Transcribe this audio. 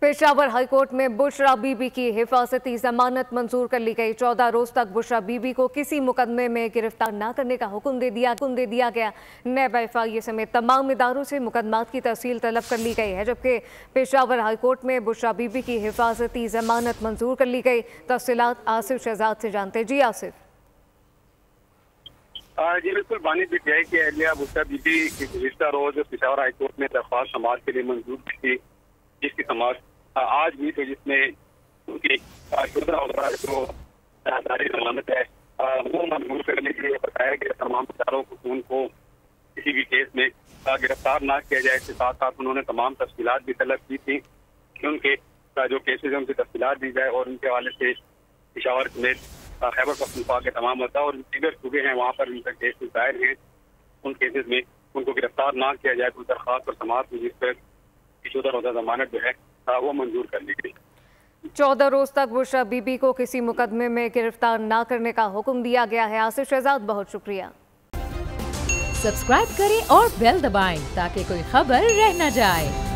Peshawar high court में बुशरा बीबी की हिफाजती जमानत मंजूर कर ली गई। 14 रोज तक बुशरा बीबी को किसी मुकदमे में गिरफ्तार न करने का हुक्म दे दिया गया। नैब एफआईए समेत तमाम इदारों से मुकदमात की तफसील तलब कर ली गई है, जबकि पेशावर हाईकोर्ट में बुशरा बीबी की हिफाजती जमानत मंजूर कर ली गई। तफसीलात आसिफ शहजाद से जानते। जी आसिफ। जी बिल्कुल, बानी पीटीआई की अहलिया बुशरा बीबी की गुज़िश्ता रोज पेशावर हाईकोर्ट में दरख्वास्त समाअत के लिए मंजूर की थी, जिसकी समाअत आज भी तो जिसमें उनकी जो जारी जमानत है वो मंजूर करने के लिए बताया गया। तमाम इदारों को उनको किसी भी केस में गिरफ्तार ना किया जाए। इसके साथ साथ उन्होंने तमाम तफसीलात भी तलब की थी कि उनके जो केसेज हैं उनकी तफसीलात दी जाए और उनके हवाले से पेशावर समेत खैबर पख्तूनख्वा के तमाम अता और दीगर सूबे हैं वहाँ पर उनका केसेज दायर हैं, उन केसेज में उनको गिरफ्तार ना किया जाए तो दरख्वास्त और समाअत में जिस पर 14 रोज़ा जमानत जो है वो मंजूर कर ली गई। 14 रोज तक बुशरा बीबी को किसी मुकदमे में गिरफ्तार न करने का हुक्म दिया गया है। आसिफ शहजाद, बहुत शुक्रिया। सब्सक्राइब करें और बेल दबाएं ताकि कोई खबर रह न जाए।